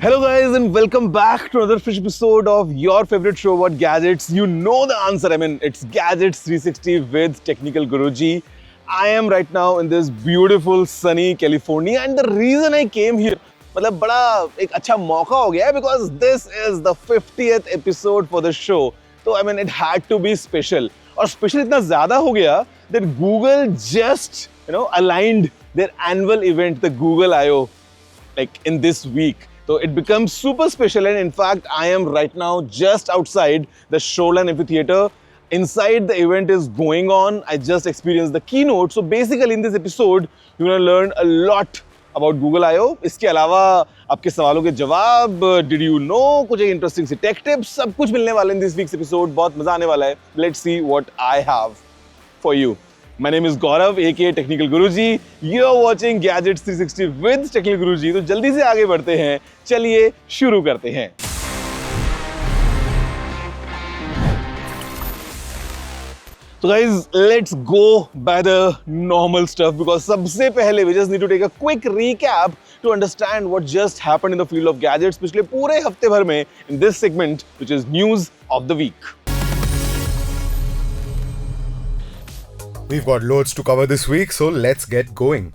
Hello guys and welcome back to another fresh episode of your favorite show about gadgets. You know the answer. I mean, it's Gadgets 360 with Technical Guruji. I am right now in this beautiful sunny California and the reason I came here मतलब बड़ा एक अच्छा मौका हो गया है because this is the 50th episode for the show. तो I mean it had to be special और special इतना ज़्यादा हो गया that Google just aligned their annual event, the Google I/O, like in this week. So it becomes super special, and in fact, I am right now just outside the Shoreline Amphitheater. Inside the event is going on. I just experienced the keynote. So basically, in this episode, you're going to learn a lot about Google I/O. इसके अलावा आपके सवालों के जवाब, did you know, कुछ एक interesting सी tech tips, सब कुछ मिलने वाले in this week's episode. बहुत मजा आने वाला है. Let's see what I have for you. My name is Gaurav, aka Technical Guruji. You're watching Gadgets 360 with Technical Guruji. तो जल्दी से आगे बढ़ते हैं. चलिए शुरू करते हैं. So guys, let's go by the normal stuff because सबसे पहले we just need to take a quick recap to understand what just happened in the field of gadgets पिछले पूरे हफ्ते भर में in this segment, which is news of the week. We've got loads to cover this week, so let's get going.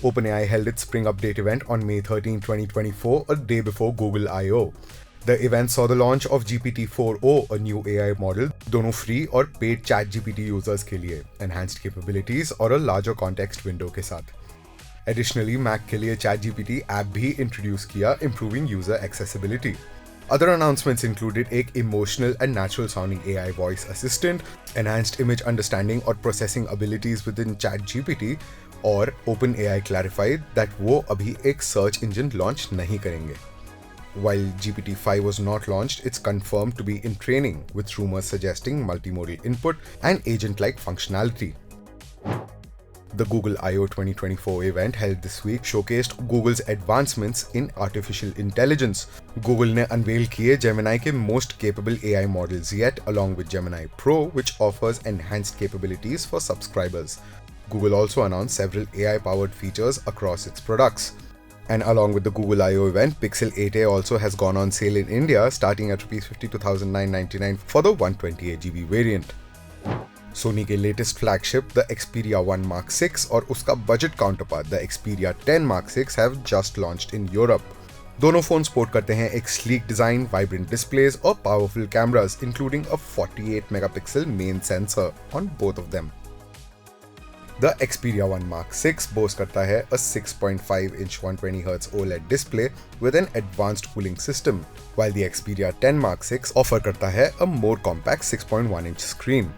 OpenAI held its Spring Update event on May 13, 2024, a day before Google I/O. The event saw the launch of GPT-4o, a new AI model, दोनों free और paid ChatGPT users के लिए, enhanced capabilities और a larger context window के साथ. Additionally, Mac के लिए ChatGPT app भी introduce किया, improving user accessibility. Other announcements included एक emotional and natural sounding AI voice assistant, enhanced image understanding और processing abilities within ChatGPT, और OpenAI clarified that वो अभी एक search engine launch नहीं करेंगे. While GPT-5 was not launched, it's confirmed to be in training, with rumors suggesting multimodal input and agent-like functionality. The Google I/O 2024 event held this week showcased Google's advancements in artificial intelligence. Google ने unveil किए Gemini के most capable AI models yet, along with Gemini Pro, which offers enhanced capabilities for subscribers. Google also announced several AI-powered features across its products. And along with the Google I/O event, Pixel 8a also has gone on sale in India, starting at ₹52,999 for the 128GB variant. Sony के latest flagship, the Xperia 1 Mark 6 और उसका budget counterpart, the Xperia 10 Mark 6 have just launched in Europe. दोनों phone support करते हैं एक sleek design, vibrant displays और powerful cameras, including a 48 megapixel main sensor on both of them. The Xperia 1 Mark 6 boasts करता है a 6.5-inch 120Hz OLED display with an advanced cooling system, while the Xperia 10 Mark 6 offer करता है a more compact 6.1-inch screen.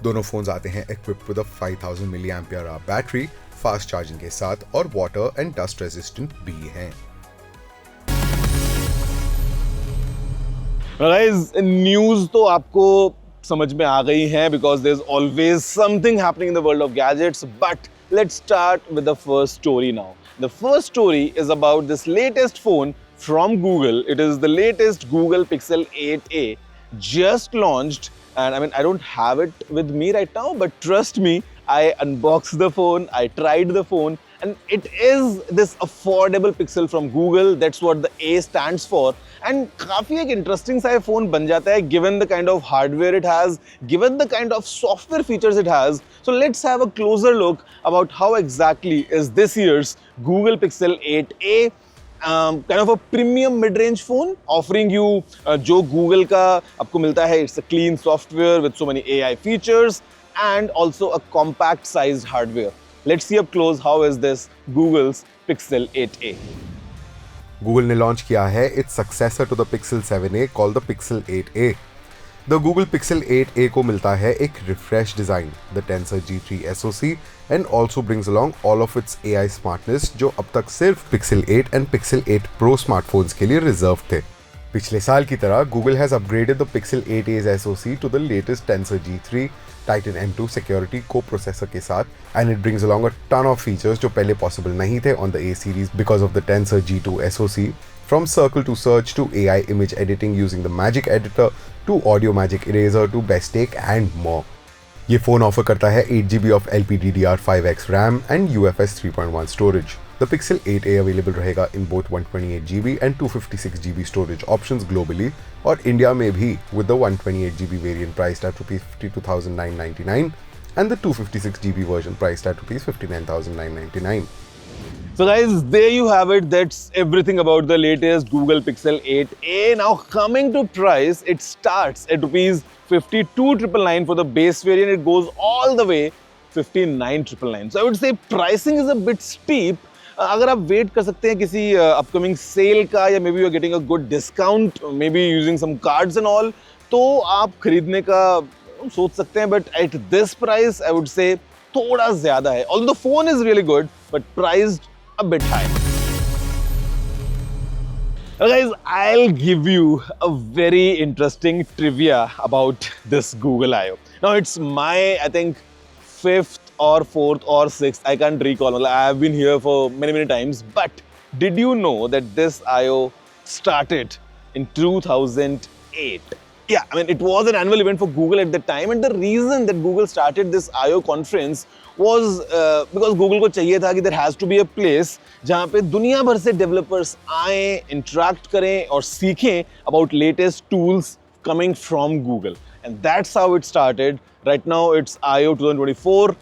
दोनों phones आते हैं equipped with a 5000 mAh battery, fast charging के साथ और वाटर एंड डस्ट रेजिस्टेंट भी हैं. Guys, न्यूज़ तो आपको समझ में आ गई हैं because there's always something happening in the world of gadgets. But let's start with the first story now. The first story is about this latest phone from Google. It is the latest Google Pixel 8a, just launched. And I mean, I don't have it with me right now, but trust me, I unboxed the phone, I tried the phone, and it is this affordable Pixel from Google. That's what the A stands for. And काफी एक interesting सा phone बन जाता है, given the kind of hardware it has, given the kind of software features it has. So let's have a closer look about how exactly is this year's Google Pixel 8a. Kind of a premium mid-range phone offering you जो Google का आपको मिलता है. It's a clean software with so many AI features and also a compact sized hardware. Let's see up close how is this Google's Pixel 8a. Google ने launch किया है its successor to the Pixel 7a called the Pixel 8a. The Google Pixel 8a को मिलता है एक refresh design, the Tensor G3 SoC, and also brings along all of its AI smartness जो अब तक सिर्फ Pixel 8 and Pixel 8 Pro smartphones के लिए reserved थे. पिछले साल की तरह Google has upgraded the Pixel 8a's SoC to the latest Tensor G3 Titan M2 security co-processor के साथ, and it brings along a ton of features जो पहले possible नहीं थे on the A series because of the Tensor G2 SoC. From circle to search to AI image editing using the Magic Editor to Audio Magic Eraser to Best Take and more. ये phone offer करता है 8GB of LPDDR5X RAM and UFS 3.1 storage. The Pixel 8a available रहेगा in both 128GB and 256GB storage options globally और India में भी with the 128GB variant priced at rupees 52,999 and the 256GB version priced at rupees 59,999. So guys, there you have it. That's everything about the latest Google Pixel 8a. Now coming to price, it starts at rupees 52,999 for the base variant. It goes all the way 59,999. So I would say pricing is a bit steep. अगर आप wait कर सकते हैं किसी upcoming sale का या may be you are getting a good discount, may be using some cards and all, तो आप खरीदने का सोच सकते हैं. But at this price I would say थोड़ा ज्यादा है. Although the phone is really good but priced a bit high. Well, guys, I'll give you a very interesting trivia about this Google I/O. Now, it's my, I think, 5th or 4th or 6th. I can't recall. I have been here for many times. But did you know that this I/O started in 2008? Yeah, I mean, it was an annual event for Google at the time. And the reason that Google started this I/O conference was because Google को चाहिए था कि there has to be a place जहाँ पे दुनिया भर से developers आएं, interact करें और सीखें about latest tools coming from Google. And that's how it started. Right now it's I/O 2024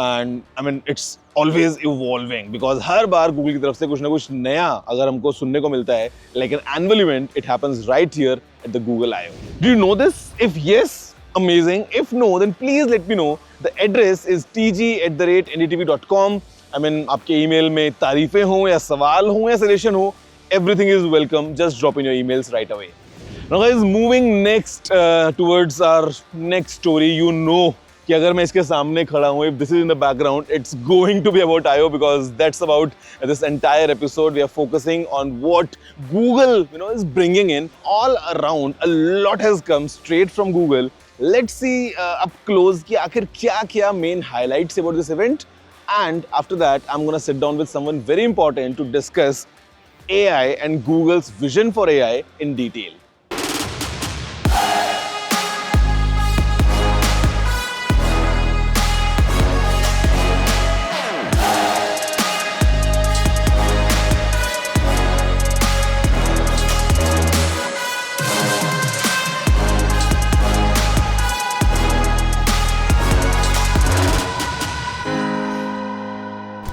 and I mean it's always evolving because her bar Google की तरफ से कुछ ना कुछ नया अगर हमको सुनने को मिलता है, like an annual event, it happens right here at the Google I/O. Do you know this? If yes, amazing. If no, then please let me know. The address is tg@ndtv.com. I mean, आपके email में तारीफें हों या सवाल हों या suggestion हो, everything is welcome. Just drop in your emails right away. Now guys, moving next towards our next story. You know कि अगर मैं इसके सामने खड़ा हूँ, if this is in the background, it's going to be about I/O because that's about this entire episode. We are focusing on what Google, is bringing in all around. A lot has come straight from Google. Let's see up close कि आखिर क्या main highlights about this event. And after that, I'm gonna sit down with someone very important to discuss AI and Google's vision for AI in detail.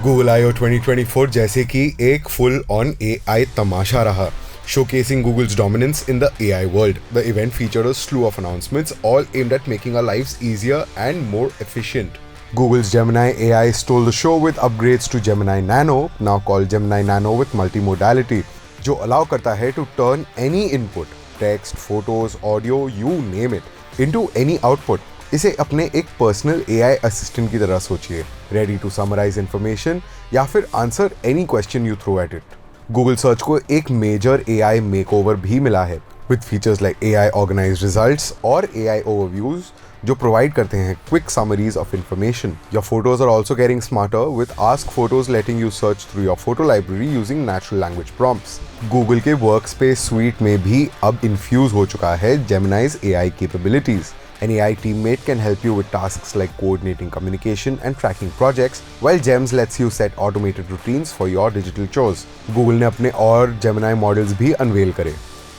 Google I/O 2024 जैसे कि एक full on AI तमाशा रहा, showcasing Google's dominance in the AI world. The event featured a slew of announcements, all aimed at making our lives easier and more efficient. Google's Gemini AI stole the show with upgrades to Gemini Nano, now called Gemini Nano with multimodality, जो allow करता है to turn any input, text, photos, audio, you name it, into any output. इसे अपने एक personal AI assistant की तरह सोचिए, ready to summarise information या फिर answer any question you throw at it. Google search को एक मेजर AI मेकओवर भी मिला है with features like AI organised results और AI ओवरव्यूज जो प्रोवाइड करते हैं quick summaries of information. Your photos are also getting smarter with ask photos letting you search through your photo library using natural language prompts. Google के workspace suite में भी अब infuse हो चुका है Gemini's AI capabilities. An AI teammate can help you with tasks like coordinating communication and tracking projects, while Gems lets you set automated routines for your digital chores. Google ने अपने और Gemini models भी unveil करे.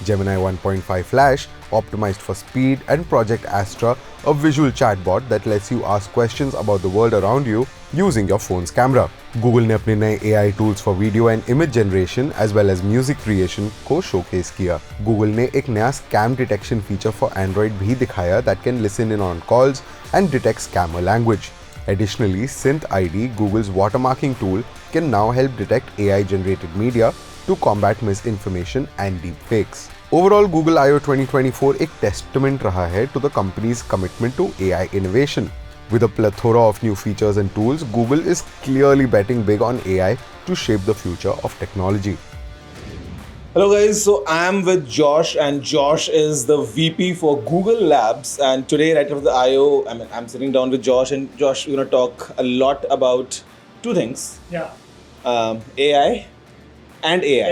Gemini 1.5 Flash, optimized for speed, and Project Astra, a visual chatbot that lets you ask questions about the world around you using your phone's camera. Google ने अपने नए AI tools for video and image generation as well as music creation को showcase किया. Google ने एक नया scam detection feature for Android भी दिखाया that can listen in on calls and detect scammer language. Additionally, SynthID, Google's watermarking tool, can now help detect AI-generated media to combat misinformation and deepfakes. Overall, Google I/O 2024 एक testament रहा है to the company's commitment to AI innovation. With a plethora of new features and tools, Google is clearly betting big on AI to shape the future of technology. Hello guys, so I am with Josh and Josh is the VP for Google Labs, and today right after the I/O, I'm sitting down with Josh, and Josh, we're going to talk a lot about two things. Yeah. AI and AI.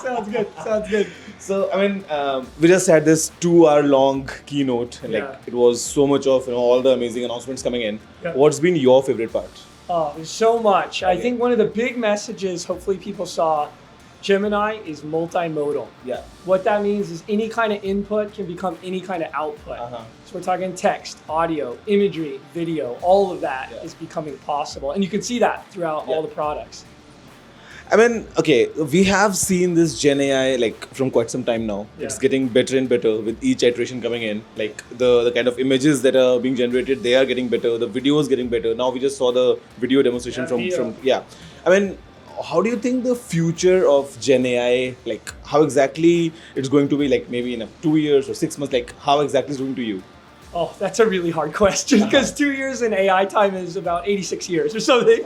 Sounds good. So, we just had this 2-hour long keynote, and Yeah. it was so much of, all the amazing announcements coming in. Yeah. What's been your favorite part? Oh, there's so much. I think one of the big messages, hopefully people saw, Gemini is multimodal. Yeah. What that means is any kind of input can become any kind of output. So we're talking text, audio, imagery, video, all of that is becoming possible. And you can see that throughout all the products. I mean, okay, we have seen this Gen AI like from quite some time now. Yeah. It's getting better and better with each iteration coming in. Like the kind of images that are being generated, they are getting better. The video is getting better. Now we just saw the video demonstration from. I mean, how do you think the future of Gen AI, like how exactly it's going to be, like maybe in 2 years or 6 months, like how exactly it's going to you? Oh, that's a really hard question because 2 years in AI time is about 86 years or something.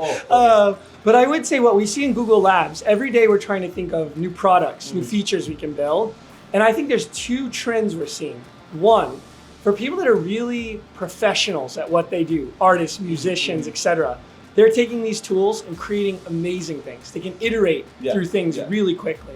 But I would say what we see in Google Labs, every day we're trying to think of new products, new features we can build. And I think there's two trends we're seeing. One, for people that are really professionals at what they do, artists, musicians, etc., they're taking these tools and creating amazing things. They can iterate through things really quickly.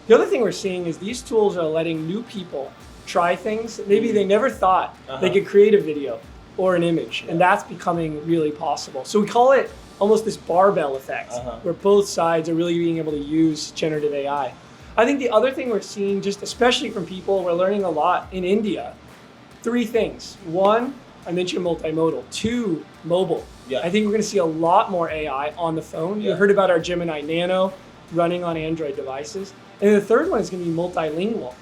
The other thing we're seeing is these tools are letting new people try things that maybe they never thought they could create a video or an image, and that's becoming really possible. So we call it almost this barbell effect, where both sides are really being able to use generative AI. I think the other thing we're seeing, just especially from people, we're learning a lot in India, three things. One, I mentioned multimodal. Two, mobile. I think we're going to see a lot more AI on the phone. You heard about our Gemini Nano running on Android devices. And the third one is going to be multilingual.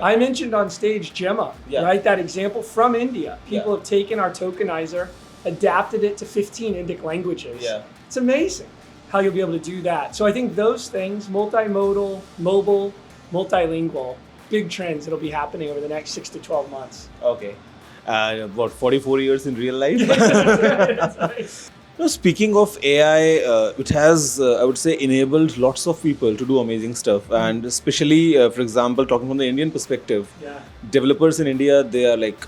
I mentioned on stage Gemma, right? That example from India. People have taken our tokenizer, adapted it to 15 Indic languages. It's amazing how you'll be able to do that. So I think those things, multimodal, mobile, multilingual, big trends that'll be happening over the next 6 to 12 months. Okay. About 44 years in real life. That's right. Now, speaking of AI, it has, I would say, enabled lots of people to do amazing stuff. And especially, for example, talking from the Indian perspective, developers in India, they are like,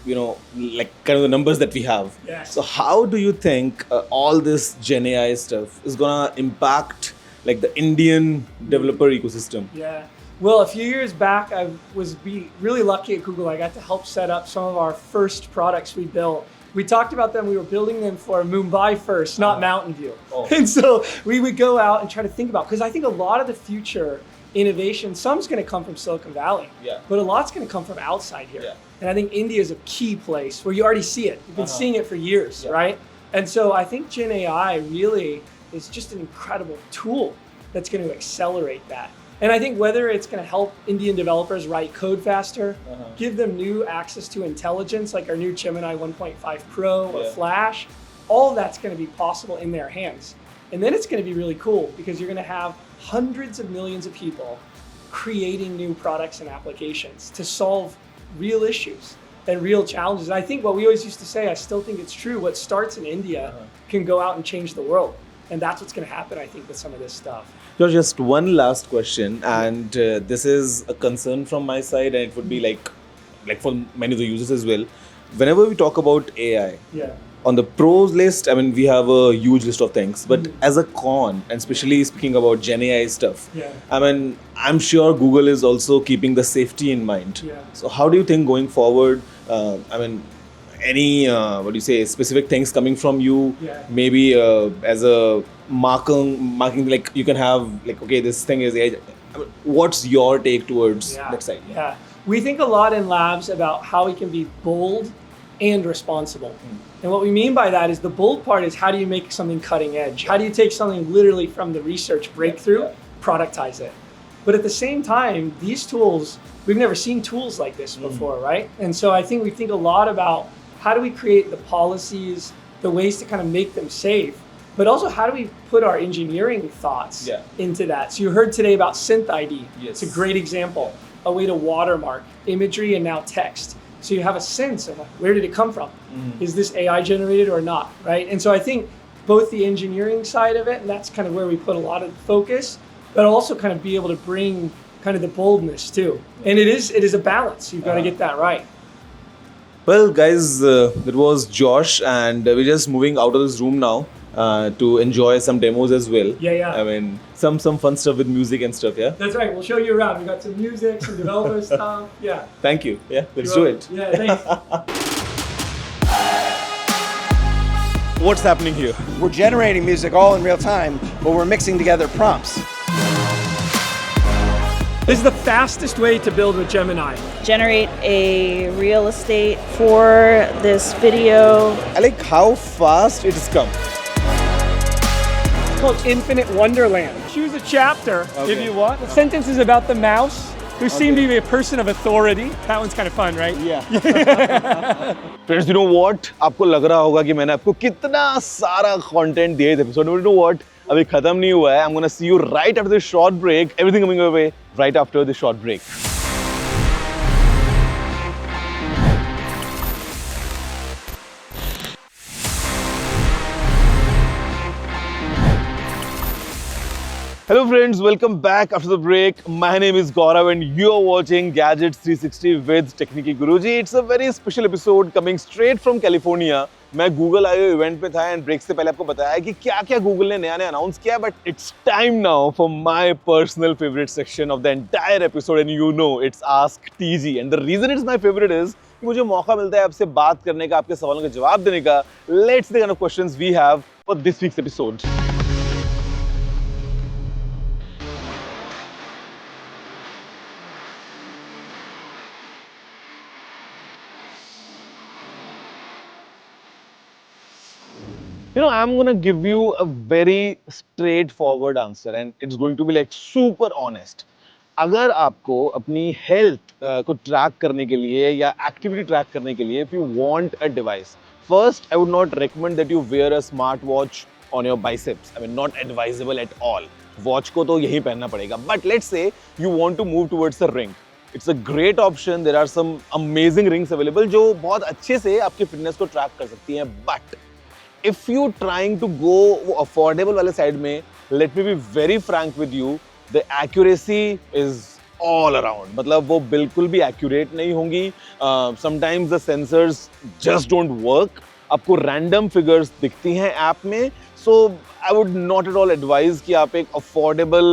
like kind of the numbers that we have. So how do you think all this Gen AI stuff is going to impact like the Indian developer ecosystem? Well, a few years back, I was really lucky at Google. I got to help set up some of our first products we built. We talked about them, we were building them for Mumbai first, not Mountain View. And so we would go out and try to think about, because I think a lot of the future innovation, some's going to come from Silicon Valley, but a lot's going to come from outside here. And I think India is a key place where you already see it. You've been seeing it for years, right? And so I think Gen AI really is just an incredible tool that's going to accelerate that. And I think whether it's going to help Indian developers write code faster, give them new access to intelligence like our new Gemini 1.5 Pro or Flash, all of that's going to be possible in their hands. And then it's going to be really cool because you're going to have hundreds of millions of people creating new products and applications to solve real issues and real challenges. And I think what we always used to say, I still think it's true, what starts in India can go out and change the world. And that's what's going to happen, I think, with some of this stuff. So just one last question, and this is a concern from my side, and it would be like for many of the users as well. Whenever we talk about AI, on the pros list, I mean, we have a huge list of things, but as a con, and especially speaking about Gen AI stuff, I mean, I'm sure Google is also keeping the safety in mind. So how do you think going forward, I mean, any, specific things coming from you, maybe as a marking, like you can have, like, okay, this thing is AI. I mean, what's your take towards that side? We think a lot in labs about how we can be bold and responsible. And what we mean by that is the bold part is how do you make something cutting edge? How do you take something literally from the research breakthrough, productize it? But at the same time, these tools, we've never seen tools like this before, right? And so I think we think a lot about how do we create the policies, the ways to kind of make them safe, but also how do we put our engineering thoughts into that? So you heard today about Synth ID. It's a great example, a way to watermark imagery and now text. So you have a sense of where did it come from? Is this AI generated or not, right? And so I think both the engineering side of it, and that's kind of where we put a lot of focus, but also kind of be able to bring kind of the boldness too. And it is a balance. You've got to get that right. Well, guys, that was Josh, and we're just moving out of this room now to enjoy some demos as well. I mean, some fun stuff with music and stuff, That's right. We'll show you around. We got some music, some developer stuff. Thank you. Let's do it. Thanks. What's happening here? We're generating music all in real time, but we're mixing together prompts. This is the fastest way to build with Gemini. Generate a real estate for this video. I like how fast it has come. It's called Infinite Wonderland. Choose a chapter if you want. The sentence is about the mouse who seemed to be a person of authority. That one's kind of fun, right? Yeah. Friends, you know what? आपको लग रहा होगा कि मैंने आपको कितना सारा content दिया इस episode में. You know what? अभी खत्म नहीं हुआ है. I'm gonna see you right after this short break. Everything coming your way right after this short break. Hello friends, welcome back after the break. My name is Gaurav and you're watching Gadgets 360 with Technical Guruji. It's a very special episode coming straight from California. मैं Google I/O event पे था and break से पहले आपको बताया कि क्या-क्या Google ने नया-नया अनाउंस किया, but it's time now for my personal favourite section of the entire episode and you know it's ask TG and the reason it's my favourite is कि मुझे मौका मिलता है आपसे बात करने का, आपके सवालों का जवाब देने का. Let's see the kind of questions we have for this week's episode. You know, I'm gonna give you a very straightforward answer and it's going to be like super honest. अगर आपको अपनी health को track करने के लिए या activity track करने के लिए, if you want a device, first I would not recommend that you wear a smartwatch on your biceps. I mean, not advisable at all. Watch को तो यही पहनना पड़ेगा. But let's say you want to move towards a ring. It's a great option. There are some amazing rings available जो बहुत अच्छे से आपकी fitness को track कर सकती हैं. But if you trying to go affordable वाले side में, let me be very frank with you, the accuracy is all around. मतलब वो बिल्कुल भी accurate नहीं होंगी. Sometimes the sensors just don't work. आपको random figures दिखती हैं ऐप में. So I would not at all advise कि आप एक affordable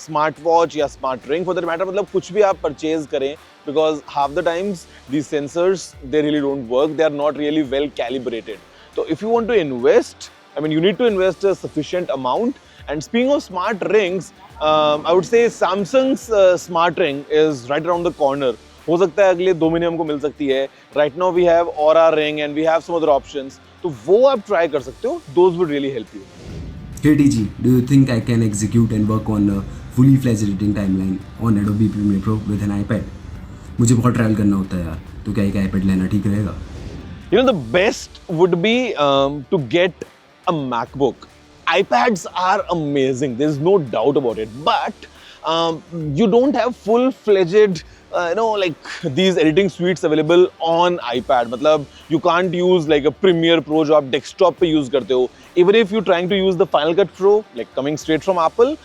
smartwatch या smart ring for that matter, मतलब कुछ भी आप purchase करें, because half the times these sensors they really don't work. They are not really well calibrated. So if you want to invest, I mean, you need to invest a sufficient amount. And speaking of smart rings, I would say Samsung's smart ring is right around the corner. हो सकता है अगले 2 महीने हमको मिल सकती है. Right now we have Aura ring and we have some other options. तो वो आप try कर सकते हो. Those would really help you. Hey TG, do you think I can execute and work on a fully fledged editing timeline on Adobe Premiere Pro with an iPad? मुझे बहुत travel करना होता है यार, तो क्या एक iPad लेना ठीक रहेगा? You know, the best would be to get a MacBook. iPads are amazing. There's no doubt about it. But you don't have full-fledged, like these editing suites available on iPad. मतलब you can't use like a Premiere Pro जो आप desktop पे use करते हो. Even if you're trying to use the Final Cut Pro, like coming straight from Apple,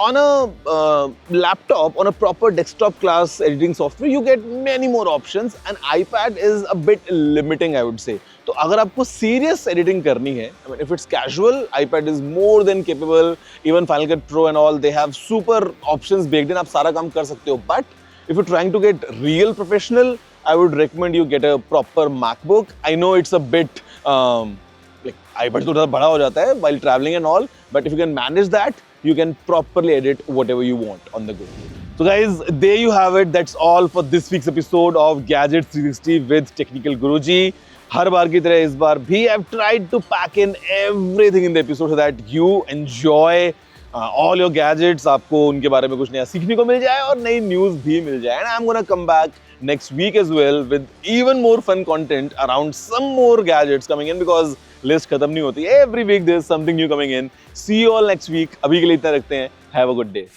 on a laptop, on a proper desktop class editing software, you get many more options and iPad is a bit limiting, I would say. तो अगर आपको serious editing करनी है, I mean, if it's casual, iPad is more than capable. Even Final Cut Pro and all, they have super options baked in. आप सारा काम कर सकते हो. But if you're trying to get real professional, I would recommend you get a proper MacBook. I know it's a bit like iPad तो थोड़ा बड़ा हो जाता है while traveling and all, but if you can manage that, you can properly edit whatever you want on the go. So guys, there you have it. That's all for this week's episode of Gadgets 360 with Technical Guruji. हर बार की तरह इस बार भी I've tried to pack in everything in the episode so that you enjoy all your gadgets. आपको उनके बारे में कुछ नया सीखने को मिल जाए और नई न्यूज़ भी मिल जाए. And I'm gonna come back next week as well with even more fun content around some more gadgets coming in because list खत्म नहीं होती. Every week there's something new coming in. See you all next week. अभी के लिए इतना रखते हैं. Have a good day.